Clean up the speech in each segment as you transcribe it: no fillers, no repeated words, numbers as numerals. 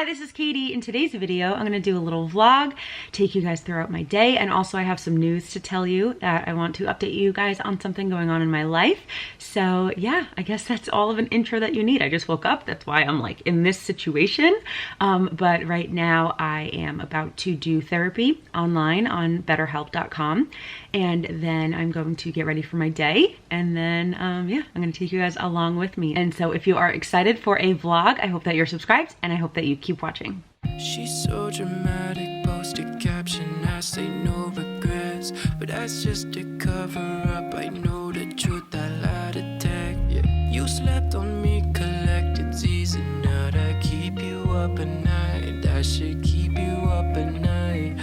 Hi, this is Katie. In today's video, I'm going to do a little vlog, take you guys throughout my day, and also I have some news to tell you that I want to update you guys on something going on in my life. So yeah, I guess that's all of an intro that you need. I just woke up, that's why I'm like in this situation. But right now I am about to do therapy online on betterhelp.com, and then I'm going to get ready for my day, and then yeah, I'm going to take you guys along with me. And so if you are excited for a vlog, I hope that you're subscribed, and I hope that you keep watching. She's so dramatic, posted caption, I say no regrets, but that's just a cover up. I know the truth, I lied to tag. Yeah, you slept on me, collected Z's, and now that keep you up at night. That should keep you up at night.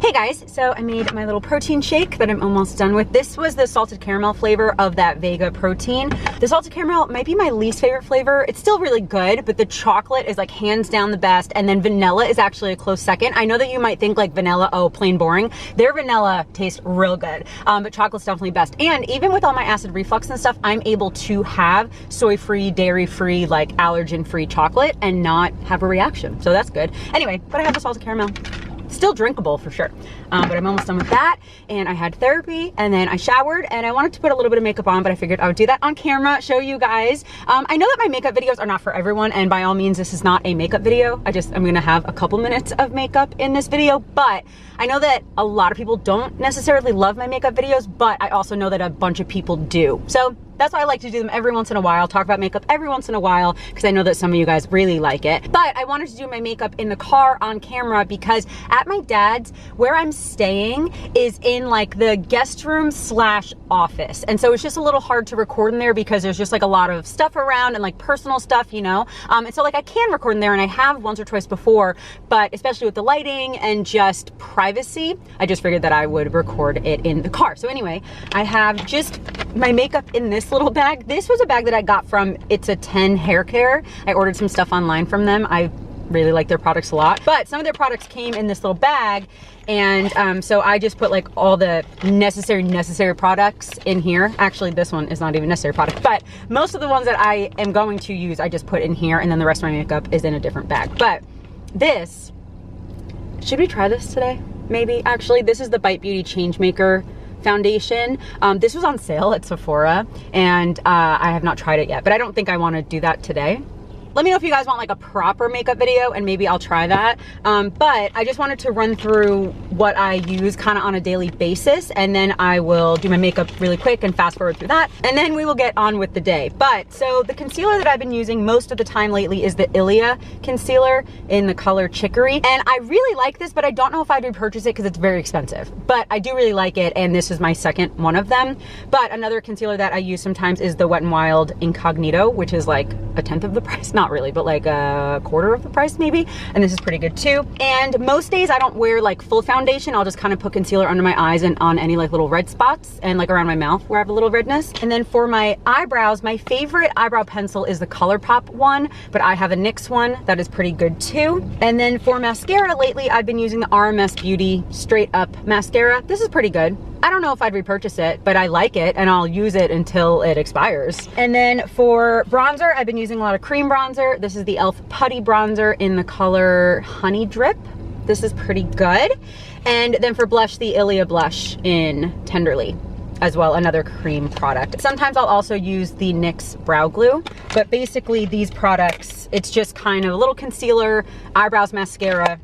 Hey guys, so I made my little protein shake that I'm almost done with. This was the salted caramel flavor of that Vega protein. The salted caramel might be my least favorite flavor. It's still really good, but the chocolate is like hands down the best, and then vanilla is actually a close second. I know that you might think like vanilla, oh, plain boring. Their vanilla tastes real good, but chocolate's definitely best. And even with all my acid reflux and stuff, I'm able to have soy-free, dairy-free, like allergen-free chocolate and not have a reaction. So that's good. Anyway, but I have the salted caramel. Still drinkable for sure, but I'm almost done with that. And I had therapy, and then I showered, and I wanted to put a little bit of makeup on, but I figured I would do that on camera, show you guys. I know that my makeup videos are not for everyone, and by all means this is not a makeup video. I'm gonna have a couple minutes of makeup in this video, but I know that a lot of people don't necessarily love my makeup videos, but I also know that a bunch of people do. So that's why I like to do them every once in a while, talk about makeup every once in a while, because I know that some of you guys really like it. But I wanted to do my makeup in the car on camera because at my dad's, where I'm staying is in like the guest room slash office. And so it's just a little hard to record in there because there's just like a lot of stuff around and like personal stuff, you know? And so like I can record in there, and I have once or twice before, but especially with the lighting and just privacy, I just figured that I would record it in the car. So anyway, I have just my makeup in this little bag. This was a bag that I got from It's a 10 Hair Care. I ordered some stuff online from them. I really like their products a lot, but some of their products came in this little bag, and so I just put like all the necessary products in here. Actually, this one is not even necessary product, but most of the ones that I am going to use I just put in here, and then the rest of my makeup is in a different bag. But this, should we try this today? Maybe. Actually, this is the Bite Beauty Changemaker foundation. This was on sale at Sephora, and I have not tried it yet, but I don't think I want to do that today. Let me know if you guys want like a proper makeup video, and maybe I'll try that. But I just wanted to run through what I use kind of on a daily basis, and then I will do my makeup really quick and fast forward through that, and then we will get on with the day. But so the concealer that I've been using most of the time lately is the Ilia concealer in the color Chicory, and I really like this, but I don't know if I'd repurchase it because it's very expensive. But I do really like it, and this is my second one of them. But another concealer that I use sometimes is the Wet n Wild Incognito, which is like a tenth of the price. Not really, but like a quarter of the price maybe, and this is pretty good too. And most days I don't wear like full foundation. I'll just kind of put concealer under my eyes and on any like little red spots and like around my mouth where I have a little redness. And then for my eyebrows, my favorite eyebrow pencil is the ColourPop one, but I have a NYX one that is pretty good too. And then for mascara lately, I've been using the RMS Beauty Straight Up mascara. This is pretty good. I don't know if I'd repurchase it, but I like it, and I'll use it until it expires. And then for bronzer, I've been using a lot of cream bronzer. This is the e.l.f. Putty Bronzer in the color Honey Drip. This is pretty good. And then for blush, the Ilia blush in Tenderly as well, another cream product. Sometimes I'll also use the NYX Brow Glue, but basically these products, it's just kind of a little concealer, eyebrows, mascara,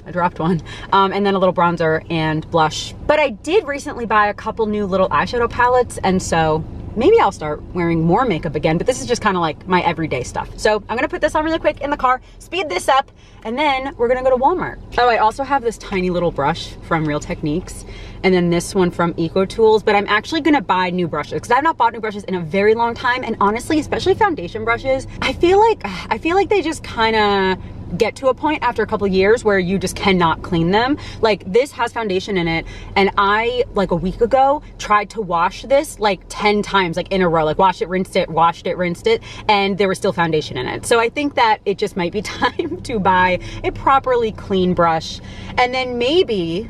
I dropped one, and then a little bronzer and blush. But I did recently buy a couple new little eyeshadow palettes, and so maybe I'll start wearing more makeup again, but this is just kind of like my everyday stuff. So I'm gonna put this on really quick in the car, speed this up, and then we're gonna go to Walmart. Oh, I also have this tiny little brush from Real Techniques, and then this one from Eco Tools, but I'm actually gonna buy new brushes because I've not bought new brushes in a very long time, and honestly, especially foundation brushes, I feel like they just kind of get to a point after a couple of years where you just cannot clean them. Like this has foundation in it, and I like a week ago tried to wash this like 10 times like in a row, like washed it, rinsed it, washed it, rinsed it, and there was still foundation in it. So I think that it just might be time to buy a properly clean brush, and then maybe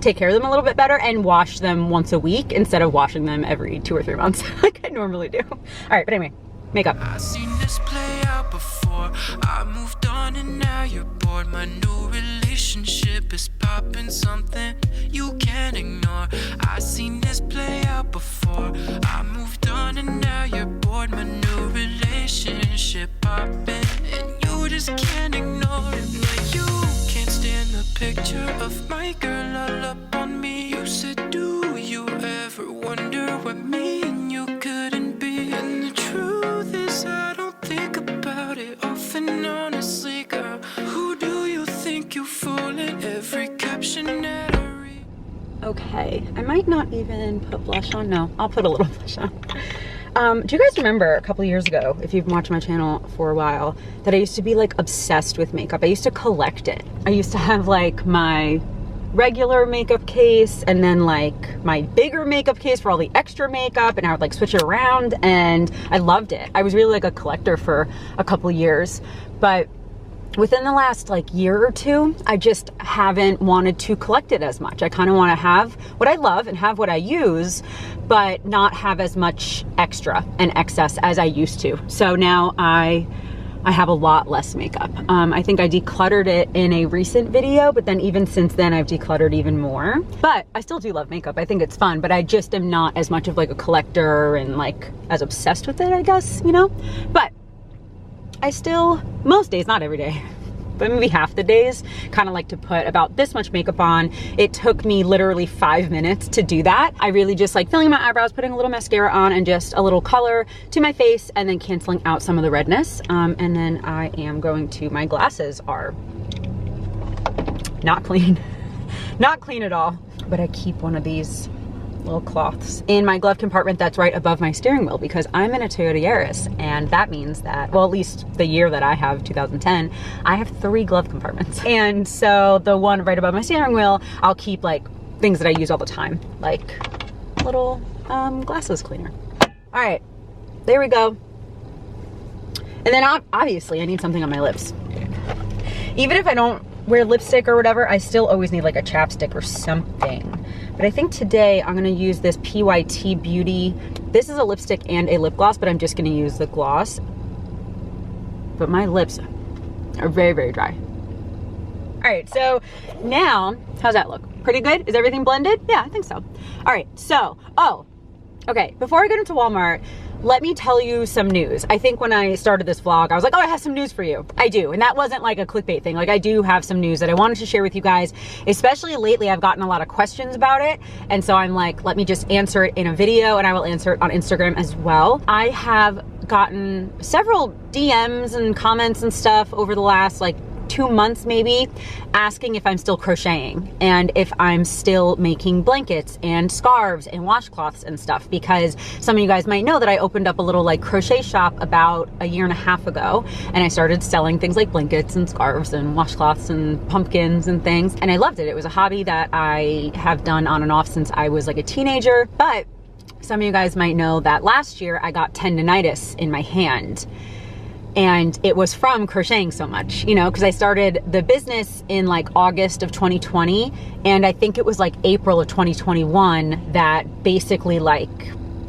take care of them a little bit better and wash them once a week instead of washing them every 2 or 3 months like I normally do. All right, but anyway, makeup. I've seen this play out before. I moved on and now you're bored. My new relationship is popping something you can't ignore. I've seen this play out before. I moved on and now you're bored. My new relationship popping and you just can't ignore it. But you can't stand the picture of my girl all up on me. You said, do you ever wonder what me and you couldn't be? And the truth is I don't think about it often, honestly, girl. Who do you think you're fooling? Every caption that I read. Okay, I might not even put blush on. No, I'll put a little blush on. Do you guys remember a couple years ago, if you've watched my channel for a while, that I used to be like obsessed with makeup? I used to collect it. I used to have like my regular makeup case and then like my bigger makeup case for all the extra makeup, and I would like switch it around, and I loved it. I was really like a collector for a couple years, but within the last like year or two, I just haven't wanted to collect it as much. I kind of want to have what I love and have what I use, but not have as much extra and excess as I used to. So now I have a lot less makeup. I think I decluttered it in a recent video, but then even since then I've decluttered even more. But I still do love makeup. I think it's fun, but I just am not as much of like a collector and like as obsessed with it, I guess, you know? But I still, most days, not every day, but maybe half the days, kind of like to put about this much makeup on. It took me literally 5 minutes to do that. I really just like filling my eyebrows, putting a little mascara on and just a little color to my face, and then canceling out some of the redness. And then I am going to, my glasses are not clean, not clean at all, but I keep one of these little cloths in my glove compartment that's right above my steering wheel, because I'm in a Toyota Yaris, and that means that, well, at least the year that I have, 2010, I have 3 glove compartments. And so the one right above my steering wheel, I'll keep like things that I use all the time, like little glasses cleaner. All right, there we go. And then obviously I need something on my lips. Even if I don't wear lipstick or whatever, I still always need like a chapstick or something. But I think today I'm gonna use this PYT Beauty. This is a lipstick and a lip gloss, but I'm just gonna use the gloss. But my lips are very, very dry. All right, so now, how's that look? Pretty good? Is everything blended? Yeah, I think so. All right, so, okay, before I get into Walmart, let me tell you some news. I think when I started this vlog, I was like, oh, I have some news for you. I do, and that wasn't like a clickbait thing. Like, I do have some news that I wanted to share with you guys, especially lately. I've gotten a lot of questions about it, and so I'm like, let me just answer it in a video, and I will answer it on Instagram as well. I have gotten several DMs and comments and stuff over the last like 2 months maybe, asking if I'm still crocheting and if I'm still making blankets and scarves and washcloths and stuff, because some of you guys might know that I opened up a little like crochet shop about 1.5 years ago, and I started selling things like blankets and scarves and washcloths and pumpkins and things, and I loved it. It was a hobby that I have done on and off since I was like a teenager. But some of you guys might know that last year I got tendonitis in my hand. And it was from crocheting so much, you know, because I started the business in like August of 2020. And I think it was like April of 2021 that basically like,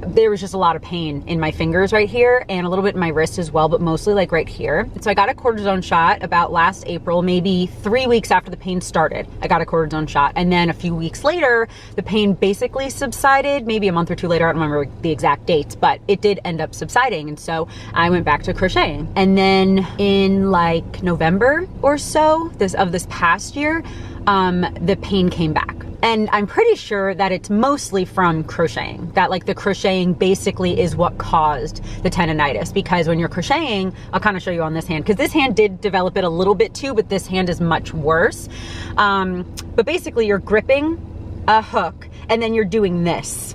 there was just a lot of pain in my fingers right here and a little bit in my wrist as well, but mostly like right here. So I got a cortisone shot about last April, maybe 3 weeks after the pain started. I got a cortisone shot. And then a few weeks later, the pain basically subsided, maybe a month or two later. I don't remember the exact dates, but it did end up subsiding. And so I went back to crocheting. And then in like November or so of this past year, the pain came back. And I'm pretty sure that it's mostly from crocheting, that like the crocheting basically is what caused the tendonitis, because when you're crocheting, I'll kind of show you on this hand, because this hand did develop it a little bit too, but this hand is much worse. But basically you're gripping a hook and then you're doing this.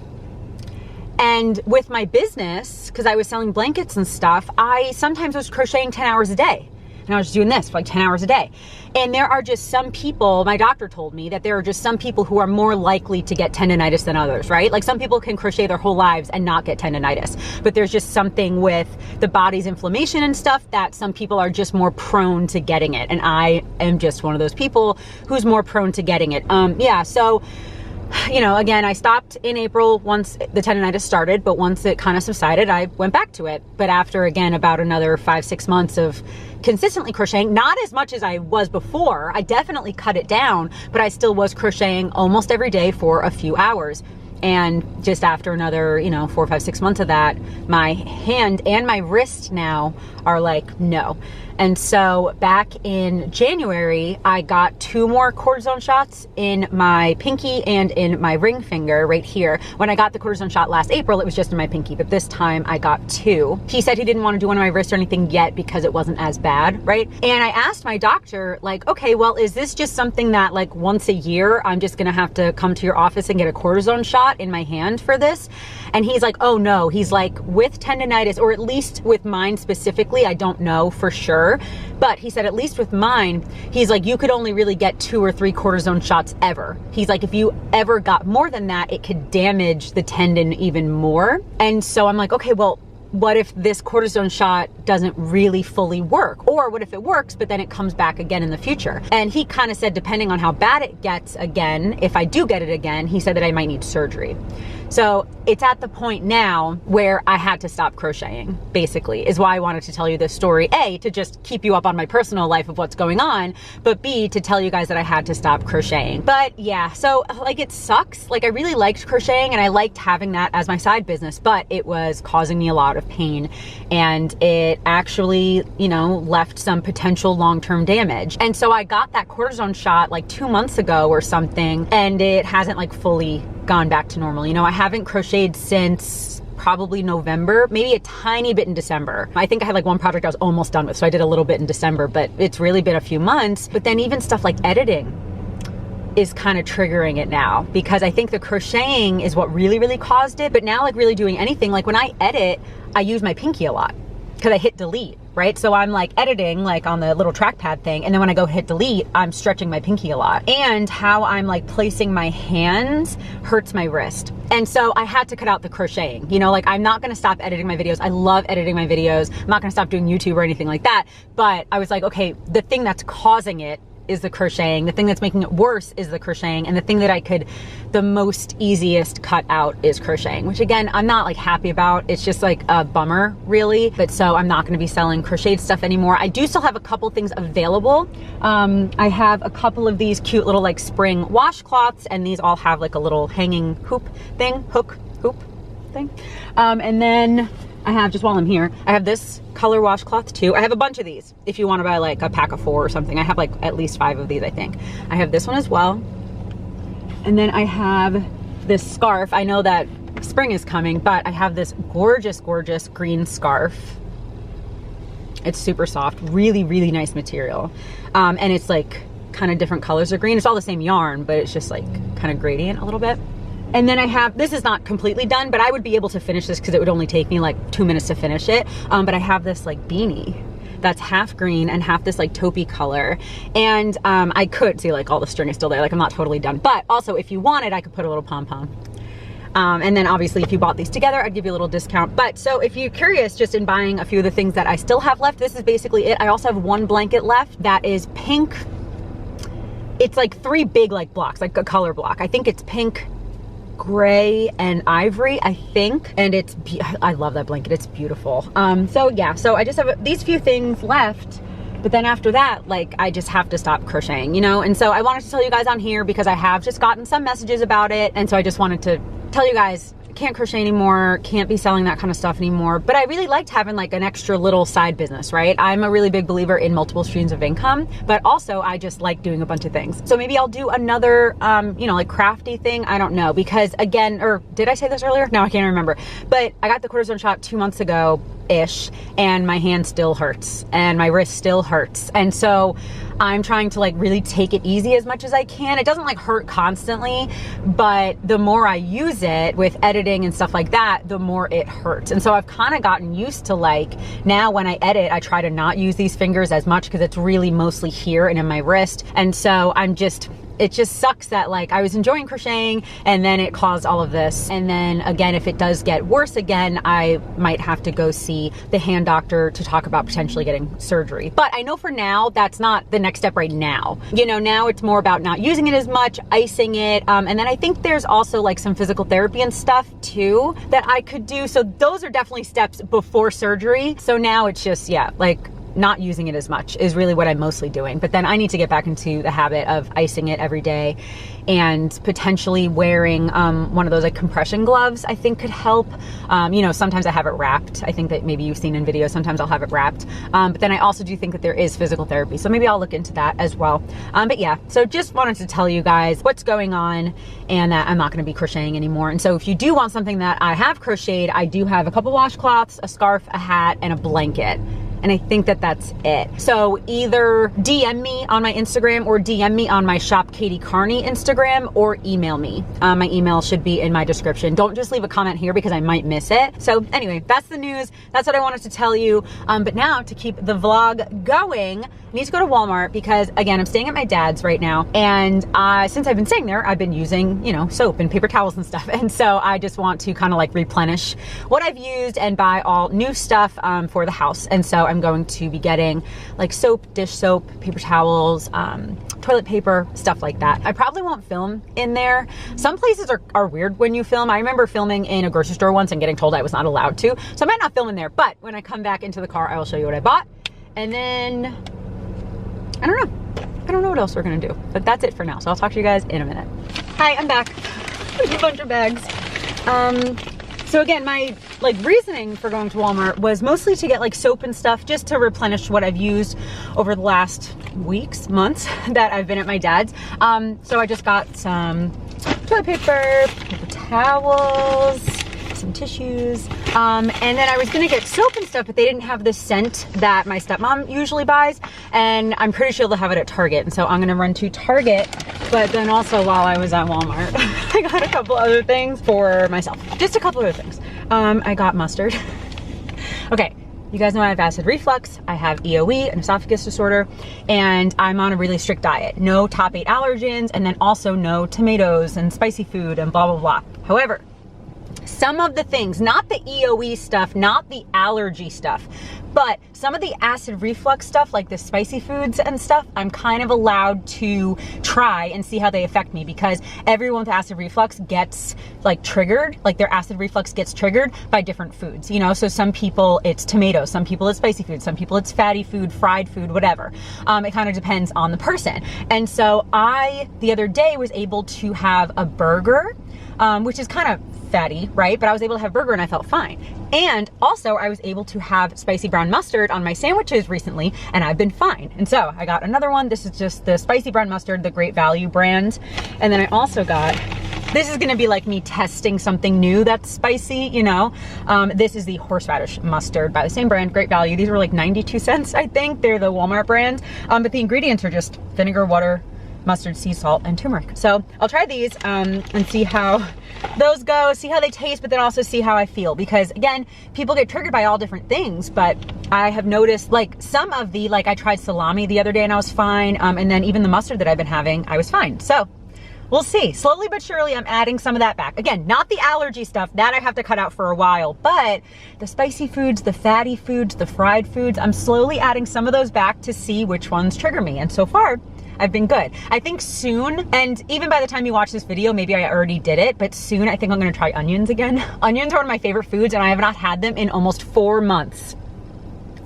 And with my business, because I was selling blankets and stuff, I sometimes was crocheting 10 hours a day. And I was doing this for like 10 hours a day. And there are just some people, my doctor told me that there are just some people who are more likely to get tendonitis than others, right? Like some people can crochet their whole lives and not get tendonitis, but there's just something with the body's inflammation and stuff that some people are just more prone to getting it. And I am just one of those people who's more prone to getting it. Yeah, so you know, again, I stopped in April once the tendonitis started, but once it kind of subsided, I went back to it. But after, again, about another 5-6 months of consistently crocheting, not as much as I was before, I definitely cut it down, but I still was crocheting almost every day for a few hours. And just after another, you know, 4, 5, 6 months of that, my hand and my wrist now are like, no. And so back in January, I got 2 more cortisone shots in my pinky and in my ring finger right here. When I got the cortisone shot last April, it was just in my pinky, but this time I got 2. He said he didn't want to do one on my wrist or anything yet because it wasn't as bad, right? And I asked my doctor, like, okay, well, is this just something that like once a year, I'm just gonna have to come to your office and get a cortisone shot in my hand for this? And he's like, oh no, he's like, with tendonitis, or at least with mine specifically, I don't know for sure, but he said at least with mine, he's like, you could only really get 2 or 3 cortisone shots ever. He's like, if you ever got more than that, it could damage the tendon even more. And so I'm like, okay, well, what if this cortisone shot doesn't really fully work? Or what if it works, but then it comes back again in the future? And he kind of said, depending on how bad it gets again, if I do get it again, he said that I might need surgery. So it's at the point now where I had to stop crocheting, basically, is why I wanted to tell you this story. A, to just keep you up on my personal life of what's going on, but B, to tell you guys that I had to stop crocheting. But yeah, so like it sucks. Like I really liked crocheting and I liked having that as my side business, but it was causing me a lot of pain and it actually, you know, left some potential long-term damage. And so I got that cortisone shot like 2 months ago or something, and it hasn't like fully gone back to normal. You know, I haven't crocheted since probably November, maybe a tiny bit in December. I think I had like one project I was almost done with, so I did a little bit in December, but it's really been a few months. But then even stuff like editing is kind of triggering it now, because I think the crocheting is what really, really caused it. But now like really doing anything, like when I edit, I use my pinky a lot because I hit delete, right? So I'm like editing like on the little trackpad thing, and then when I go hit delete, I'm stretching my pinky a lot. And how I'm like placing my hands hurts my wrist. And so I had to cut out the crocheting. You know, like I'm not gonna stop editing my videos. I love editing my videos. I'm not gonna stop doing YouTube or anything like that. But I was like, okay, the thing that's causing it is the crocheting. The thing that's making it worse is the crocheting. And the thing that I could the most easiest cut out is crocheting, which again, I'm not like happy about. It's just like a bummer really. But so I'm not gonna be selling crocheted stuff anymore. I do still have a couple things available. I have a couple of these cute little like spring washcloths, and these all have like a little hanging hoop thing, hook thing. And then I have, just while I'm here, I have this color washcloth too. I have a bunch of these if you want to buy like a pack of 4 or something. I have like at least 5 of these, I think. I have this one as well. And then I have this scarf. I know that spring is coming, but I have this gorgeous, gorgeous green scarf. It's super soft, really, really nice material. And it's like kind of different colors of green. It's all the same yarn, but it's just like kind of gradient a little bit. And then I have, this is not completely done, but I would be able to finish this because it would only take me like 2 minutes to finish it. But I have this like beanie that's half green and half this like taupey color. And I could see like all the string is still there. Like I'm not totally done, but also if you wanted, I could put a little pom-pom. And then obviously if you bought these together, I'd give you a little discount. But so if you're curious just in buying a few of the things that I still have left, this is basically it. I also have one blanket left that is pink. It's like 3 big like blocks, like a color block. I think it's pink, gray, and ivory, I think. And it's, I love that blanket. It's beautiful. So yeah, so I just have these few things left. But then after that, like I just have to stop crocheting, you know? And so I wanted to tell you guys on here because I have just gotten some messages about it. And so I just wanted to tell you guys, can't crochet anymore, can't be selling that kind of stuff anymore. But I really liked having like an extra little side business, right? I'm a really big believer in multiple streams of income, but also I just like doing a bunch of things. So maybe I'll do another, you know, like crafty thing. I don't know, because again, or did I say this earlier? No, I can't remember. But I got the cortisone shot 2 months ago ish, and my hand still hurts and my wrist still hurts. And so I'm trying to like really take it easy as much as I can. It doesn't like hurt constantly, but the more I use it with editing and stuff like that, the more it hurts. And so I've kind of gotten used to like, now when I edit, I try to not use these fingers as much because it's really mostly here and in my wrist. And so I'm just it just sucks that like I was enjoying crocheting and then it caused all of this. And then again, if it does get worse again, I might have to go see the hand doctor to talk about potentially getting surgery. But I know for now, that's not the next step right now. You know, now it's more about not using it as much, icing it. And then I think there's also like some physical therapy and stuff too that I could do. So those are definitely steps before surgery. So now it's just, yeah, like not using it as much is really what I'm mostly doing. But then I need to get back into the habit of icing it every day and potentially wearing one of those like compression gloves I think could help. You know, sometimes I have it wrapped. I think that maybe you've seen in videos, sometimes I'll have it wrapped. But then I also do think that there is physical therapy. So maybe I'll look into that as well. But yeah, so just wanted to tell you guys what's going on and that I'm not gonna be crocheting anymore. And so if you do want something that I have crocheted, I do have a couple washcloths, a scarf, a hat, and a blanket. And I think that that's it. So either DM me on my Instagram or DM me on my Shop Katie Carney Instagram or email me. My email should be in my description. Don't just leave a comment here because I might miss it. So anyway, that's the news. That's what I wanted to tell you. But now to keep the vlog going, I need to go to Walmart because again, I'm staying at my dad's right now. And since I've been staying there, I've been using, you know, soap and paper towels and stuff. And so I just want to kind of like replenish what I've used and buy all new stuff for the house. And so I'm going to be getting like soap, dish soap, paper towels, toilet paper, stuff like that. I probably won't film in there. Some places are weird when you film. I remember filming in a grocery store once and getting told I was not allowed to. So I might not film in there, but when I come back into the car, I will show you what I bought. And then, I don't know what else we're gonna do, but that's it for now. So I'll talk to you guys in a minute. Hi, I'm back with a bunch of bags. So again, my like reasoning for going to Walmart was mostly to get like soap and stuff just to replenish what I've used over the last weeks, months that I've been at my dad's. So I just got some toilet paper, paper towels, some tissues, and then I was gonna get soap and stuff, but they didn't have the scent that my stepmom usually buys, and I'm pretty sure they'll have it at Target, and so I'm gonna run to Target. But then also while I was at Walmart, I got a couple other things for myself. Just a couple other things. I got mustard. Okay, you guys know I have acid reflux, I have EOE, an esophagus disorder, and I'm on a really strict diet. No top 8 allergens, and then also no tomatoes and spicy food and blah, blah, blah. However, some of the things, not the EOE stuff, not the allergy stuff, but some of the acid reflux stuff, like the spicy foods and stuff, I'm kind of allowed to try and see how they affect me, because everyone with acid reflux gets like triggered, like their acid reflux gets triggered by different foods, you know? So some people it's tomatoes, some people it's spicy food, some people it's fatty food, fried food, whatever. It kind of depends on the person. And so I, the other day, was able to have a burger, which is kind of fatty, right? But I was able to have burger and I felt fine. And also I was able to have spicy brown mustard on my sandwiches recently and I've been fine. And so I got another one. This is just the spicy brown mustard, the Great Value brand. And then I also got, this is gonna be like me testing something new that's spicy, you know? This is the Horseradish Mustard by the same brand, Great Value. These were like 92 cents, I think. They're the Walmart brand. But the ingredients are just vinegar, water, mustard, sea salt, and turmeric. So I'll try these and see how those go, see how they taste, but then also see how I feel. Because again, people get triggered by all different things, but I have noticed like some of the, like I tried salami the other day and I was fine. And then even the mustard that I've been having, I was fine. So we'll see. Slowly but surely, I'm adding some of that back. Again, not the allergy stuff, that I have to cut out for a while, but the spicy foods, the fatty foods, the fried foods, I'm slowly adding some of those back to see which ones trigger me. And so far, I've been good. I think soon, and even by the time you watch this video, maybe I already did it, but soon I think I'm gonna try onions again. Onions are one of my favorite foods and I have not had them in almost 4 months.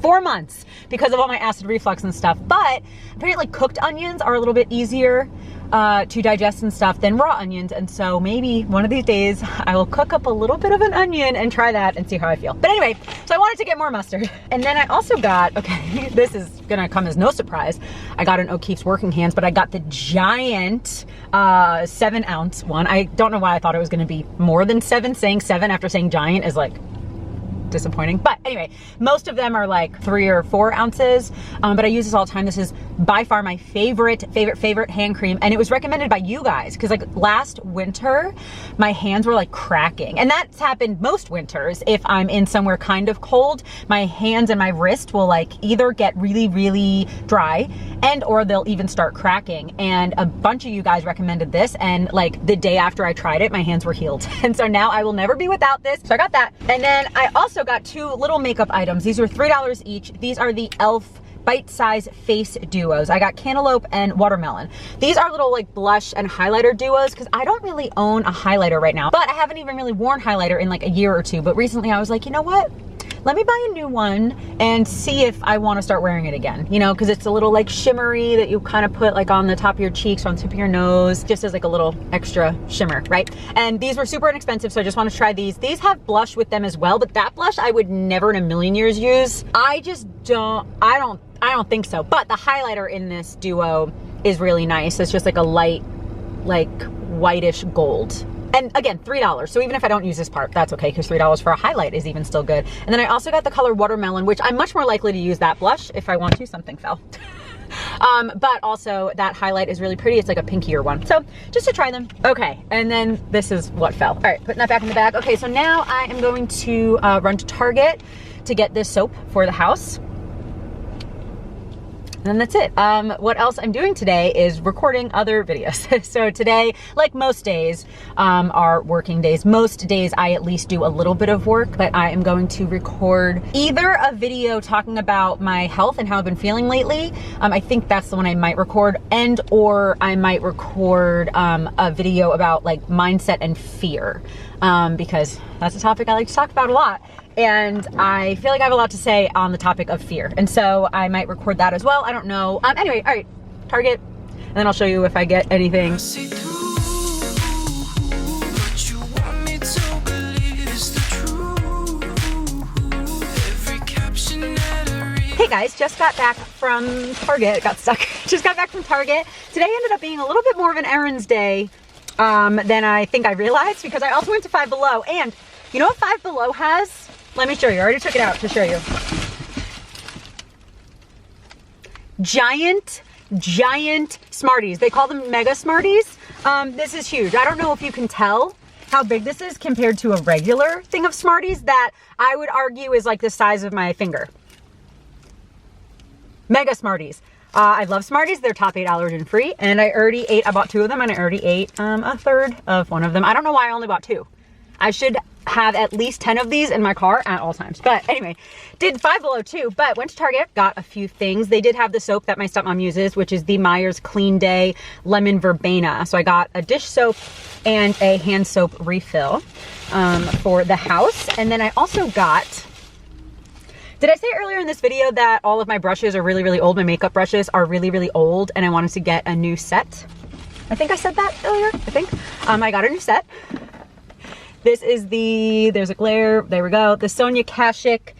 4 months because of all my acid reflux and stuff. But apparently cooked onions are a little bit easier to digest and stuff than raw onions. And so maybe one of these days I will cook up a little bit of an onion and try that and see how I feel. But anyway, so I wanted to get more mustard. And then I also got, okay, this is gonna come as no surprise. I got an O'Keeffe's Working Hands, but I got the giant 7-ounce one. I don't know why I thought it was gonna be more than 7. Saying 7 after saying giant is like, disappointing. But anyway, most of them are like 3 or 4 ounces, but I use this all the time. This is by far my favorite hand cream, and it was recommended by you guys because like last winter, my hands were like cracking, and that's happened most winters. If I'm in somewhere kind of cold, my hands and my wrist will like either get really, really dry and or they'll even start cracking. And a bunch of you guys recommended this, and like the day after I tried it, my hands were healed. And so now I will never be without this. So I got that. And then I also got 2 little makeup items. These were $3 each. These are the e.l.f. bite-size face duos. I got cantaloupe and watermelon. These are little like blush and highlighter duos because I don't really own a highlighter right now, but I haven't even really worn highlighter in like a year or 2. But recently I was like, you know what? Let me buy a new one and see if I want to start wearing it again, you know, because it's a little like shimmery that you kind of put like on the top of your cheeks, on the tip of your nose, just as like a little extra shimmer, right? And these were super inexpensive, so I just want to try these. These have blush with them as well, but that blush I would never in a million years use. I don't think so. But the highlighter in this duo is really nice. It's just like a light, like whitish gold. And again, $3. So even if I don't use this part, that's okay, because $3 for a highlight is even still good. And then I also got the color watermelon, which I'm much more likely to use that blush if I want to. Something fell. But also that highlight is really pretty. It's like a pinkier one. So just to try them. Okay, and then this is what fell. All right, putting that back in the bag. Okay, so now I am going to run to Target to get this soap for the house. And that's it. What else I'm doing today is recording other videos. So today, like most days, are working days. Most days I at least do a little bit of work, but I am going to record either a video talking about my health and how I've been feeling lately. I think that's the one I might record, and or I might record a video about like mindset and fear, because that's a topic I like to talk about a lot. And I feel like I have a lot to say on the topic of fear. And so I might record that as well. I don't know. Anyway, all right, Target. And then I'll show you if I get anything. Hey guys, just got back from Target. Got stuck. Just got back from Target. Today ended up being a little bit more of an errands day than I think I realized, because I also went to Five Below. And you know what Five Below has? Let me show you. I already took it out to show you. Giant Smarties. They call them Mega Smarties. This is huge. I don't know if you can tell how big this is compared to a regular thing of Smarties that I would argue is like the size of my finger. Mega Smarties. I love Smarties. They're top 8 allergen free. And I bought 2 of them, and I already ate a third of one of them. I don't know why I only bought 2. I should have at least 10 of these in my car at all times. But anyway, did Five Below too, but went to Target, got a few things. They did have the soap that my stepmom uses, which is the Meyer's Clean Day Lemon Verbena. So I got a dish soap and a hand soap refill for the house. And then I also got, did I say earlier in this video that all of my brushes are really, really old? My makeup brushes are really, really old, and I wanted to get a new set. I think I said that earlier, I think. I got a new set. This is there's a glare, there we go. The Sonia Kashuk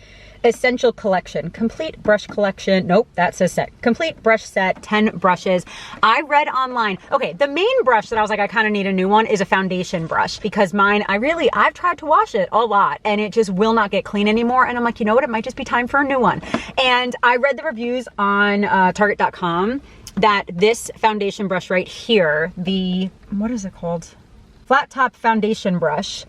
Essential Collection, complete brush collection. Nope, that says set. Complete brush set, 10 brushes. I read online, okay, the main brush that I was like, I kind of need a new one is a foundation brush, because mine, I've tried to wash it a lot and it just will not get clean anymore. And I'm like, you know what, it might just be time for a new one. And I read the reviews on Target.com that this foundation brush right here, what is it called? Flat top foundation brush,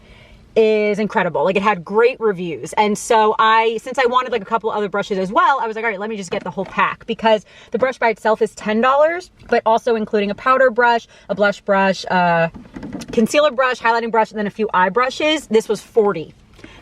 is incredible. Like, it had great reviews. And so since I wanted like a couple other brushes as well, I was like, all right, let me just get the whole pack, because the brush by itself is $10, but also including a powder brush, a blush brush, concealer brush, highlighting brush, and then a few eye brushes. This was $40.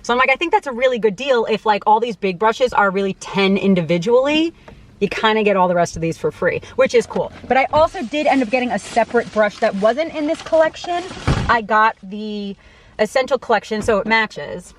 So I'm like, I think that's a really good deal. If like all these big brushes are really 10 individually, you kind of get all the rest of these for free, which is cool. But I also did end up getting a separate brush that wasn't in this collection. I got the Essential Collection, so it matches.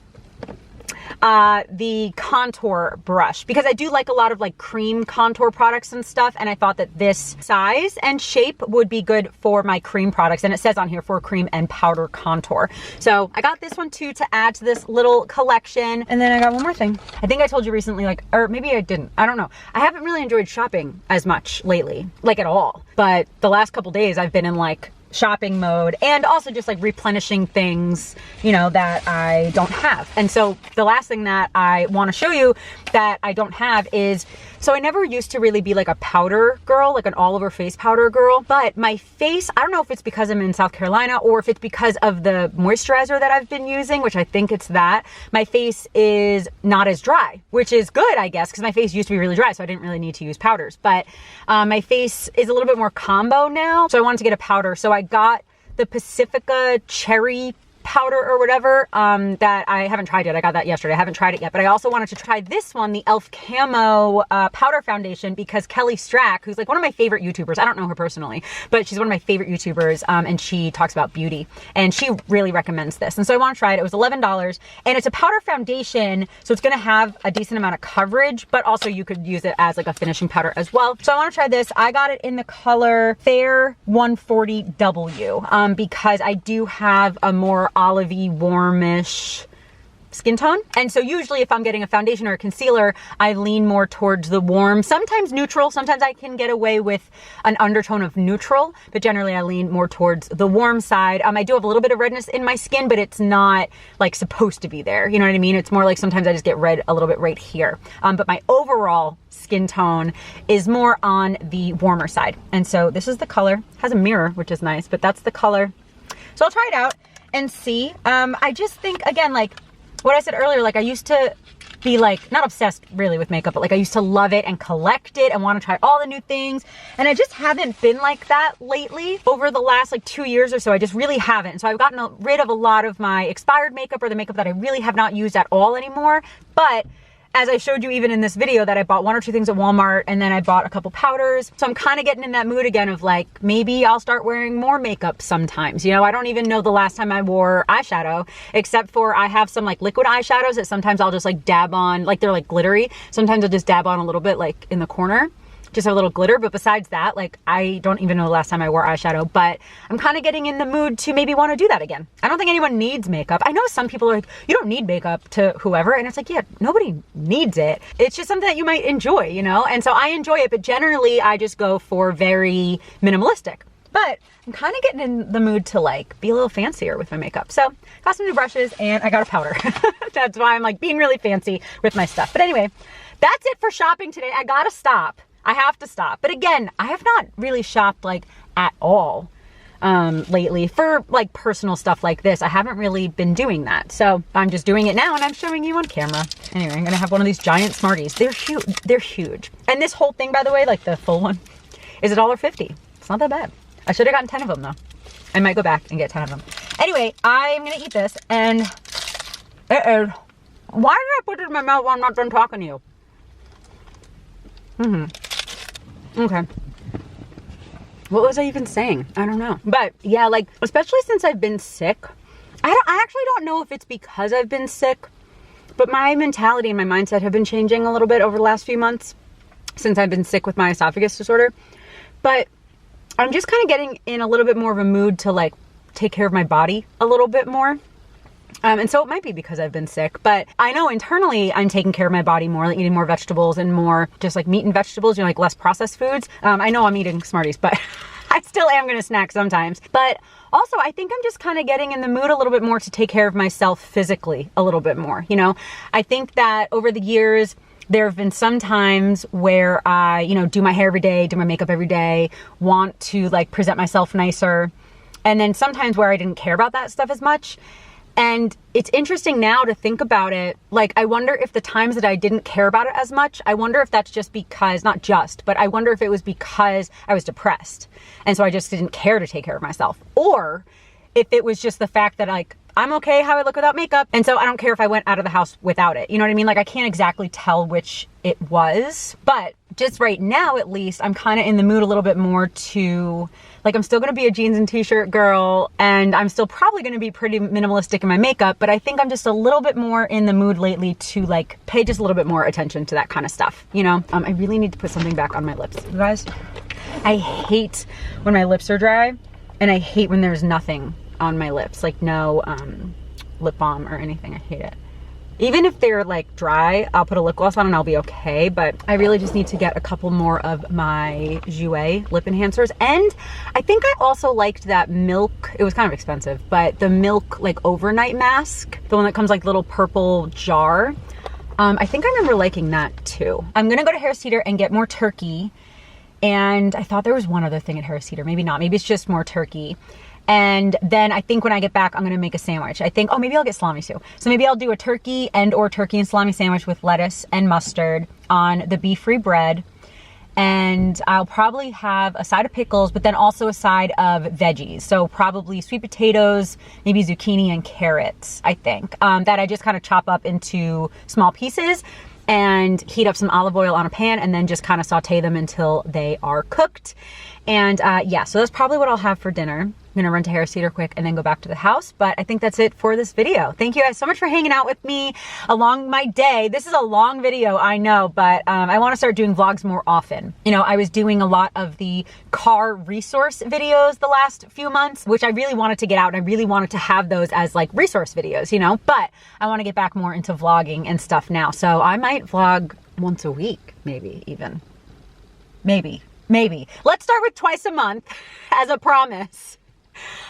The contour brush, because I do like a lot of like cream contour products and stuff, and I thought that this size and shape would be good for my cream products, and it says on here for cream and powder contour. So I got this one too to add to this little collection. And then I got one more thing. I think I told you recently, like, or maybe I didn't, I don't know. I haven't really enjoyed shopping as much lately, like at all. But the last couple days I've been in like shopping mode, and also just like replenishing things, you know, that I don't have. And so the last thing that I want to show you that I don't have is, so I never used to really be like a powder girl, like an all over face powder girl, but my face, I don't know if it's because I'm in South Carolina or if it's because of the moisturizer that I've been using, which I think it's that, my face is not as dry, which is good, I guess, because my face used to be really dry, so I didn't really need to use powders. But my face is a little bit more combo now, so I wanted to get a powder. So I got the Pacifica Cherry powder or whatever that I haven't tried yet. I got that yesterday. I haven't tried it yet, but I also wanted to try this one, the e.l.f. Camo powder foundation, because Kelly Strack, who's like one of my favorite YouTubers, I don't know her personally, but she's one of my favorite YouTubers, and she talks about beauty, and she really recommends this. And so I want to try it. It was $11, and it's a powder foundation, so it's going to have a decent amount of coverage, but also you could use it as like a finishing powder as well. So I want to try this. I got it in the color Fair 140W because I do have a more olivey, warmish skin tone. And so usually if I'm getting a foundation or a concealer, I lean more towards the warm, sometimes neutral. Sometimes I can get away with an undertone of neutral, but generally I lean more towards the warm side. I do have a little bit of redness in my skin, but it's not like supposed to be there. You know what I mean? It's more like sometimes I just get red a little bit right here. But my overall skin tone is more on the warmer side. And so this is the color. It has a mirror, which is nice, but that's the color. So I'll try it out and see. I just think, again, like what I said earlier, like I used to be like, not obsessed really with makeup, but like I used to love it and collect it and want to try all the new things. And I just haven't been like that lately. Over the last like 2 years or so, I just really haven't. So I've gotten rid of a lot of my expired makeup or the makeup that I really have not used at all anymore. But as I showed you even in this video, that I bought 1 or 2 things at Walmart, and then I bought a couple powders. So I'm kind of getting in that mood again of like, maybe I'll start wearing more makeup sometimes. You know, I don't even know the last time I wore eyeshadow, except for I have some like liquid eyeshadows that sometimes I'll just like dab on, like they're like glittery. Sometimes I'll just dab on a little bit like in the corner, just a little glitter. But besides that, like I don't even know the last time I wore eyeshadow, but I'm kind of getting in the mood to maybe want to do that again. I don't think anyone needs makeup. I know some people are like, you don't need makeup to whoever. And it's like, yeah, nobody needs it. It's just something that you might enjoy, you know? And so I enjoy it, but generally I just go for very minimalistic. But I'm kind of getting in the mood to like be a little fancier with my makeup. So got some new brushes and I got a powder. That's why I'm like being really fancy with my stuff. But anyway, that's it for shopping today. I gotta stop. I have to stop. But again, I have not really shopped like at all lately for like personal stuff like this. I haven't really been doing that. So I'm just doing it now and I'm showing you on camera. Anyway, I'm gonna have one of these giant Smarties. They're huge. They're huge. And this whole thing, by the way, like the full one, is $1.50. It's not that bad. I should have gotten 10 of them though. I might go back and get 10 of them. Anyway, I'm gonna eat this, and it is, why did I put it in my mouth while I'm not done talking to you? Okay. What was I even saying? I don't know. But yeah, like, especially since I've been sick, I actually don't know if it's because I've been sick, but my mentality and my mindset have been changing a little bit over the last few months since I've been sick with my esophagus disorder. But I'm just kind of getting in a little bit more of a mood to like take care of my body a little bit more. And so it might be because I've been sick, but I know internally I'm taking care of my body more, like eating more vegetables and more just like meat and vegetables, you know, like less processed foods. I know I'm eating Smarties, but I still am going to snack sometimes. But also I think I'm just kind of getting in the mood a little bit more to take care of myself physically a little bit more. You know, I think that over the years, there have been some times where I, you know, do my hair every day, do my makeup every day, want to like present myself nicer. And then sometimes where I didn't care about that stuff as much. And it's interesting now to think about it. Like, I wonder if the times that I didn't care about it as much, I wonder if that's just because, not just, but I wonder if it was because I was depressed. And so I just didn't care to take care of myself. Or if it was just the fact that like, I'm okay how I look without makeup. And so I don't care if I went out of the house without it. You know what I mean? Like, I can't exactly tell which it was, but just right now, at least, I'm kind of in the mood a little bit more to, like, I'm still going to be a jeans and t-shirt girl, and I'm still probably going to be pretty minimalistic in my makeup, but I think I'm just a little bit more in the mood lately to like pay just a little bit more attention to that kind of stuff. You know, I really need to put something back on my lips. You guys, I hate when my lips are dry, and I hate when there's nothing on my lips, like no lip balm or anything. I hate it. Even if they're like dry, I'll put a lip gloss on and I'll be okay. But I really just need to get a couple more of my Jouer lip enhancers. And I think I also liked that Milk, it was kind of expensive, but the Milk like overnight mask, the one that comes like little purple jar. I think I remember liking that too. I'm gonna go to Harris Teeter and get more turkey. And I thought there was one other thing at Harris Teeter, maybe not, maybe it's just more turkey. And then I think when I get back, I'm gonna make a sandwich. I think, oh, maybe I'll get salami too. So maybe I'll do a turkey and salami sandwich with lettuce and mustard on the beef-free bread. And I'll probably have a side of pickles, but then also a side of veggies. So probably sweet potatoes, maybe zucchini and carrots, I think, that I just kind of chop up into small pieces and heat up some olive oil on a pan and then just kind of saute them until they are cooked. And yeah, so that's probably what I'll have for dinner. I'm gonna run to Harris Teeter quick and then go back to the house. But I think that's it for this video. Thank you guys so much for hanging out with me along my day. This is a long video, I know, but I wanna start doing vlogs more often. You know, I was doing a lot of the car resource videos the last few months, which I really wanted to get out and I really wanted to have those as like resource videos, you know, but I wanna get back more into vlogging and stuff now. So I might vlog once a week, maybe even. Maybe. Let's start with twice a month as a promise.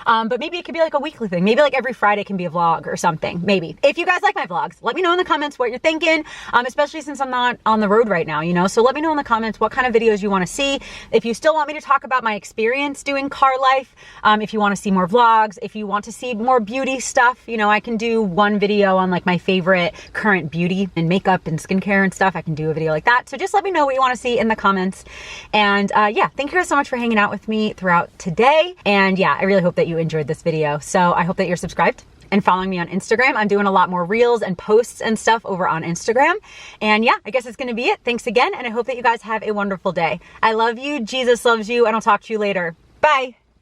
But maybe it could be like a weekly thing. Maybe like every Friday can be a vlog or something. Maybe. If you guys like my vlogs, let me know in the comments what you're thinking, especially since I'm not on the road right now, you know? So let me know in the comments what kind of videos you want to see. If you still want me to talk about my experience doing car life, if you want to see more vlogs, if you want to see more beauty stuff, you know, I can do one video on like my favorite current beauty and makeup and skincare and stuff. I can do a video like that. So just let me know what you want to see in the comments. And yeah, thank you guys so much for hanging out with me throughout today. And yeah, I really hope that you enjoyed this video. So I hope that you're subscribed and following me on Instagram. I'm doing a lot more reels and posts and stuff over on Instagram. And yeah, I guess it's gonna be it. Thanks again. And I hope that you guys have a wonderful day. I love you. Jesus loves you. And I'll talk to you later. Bye.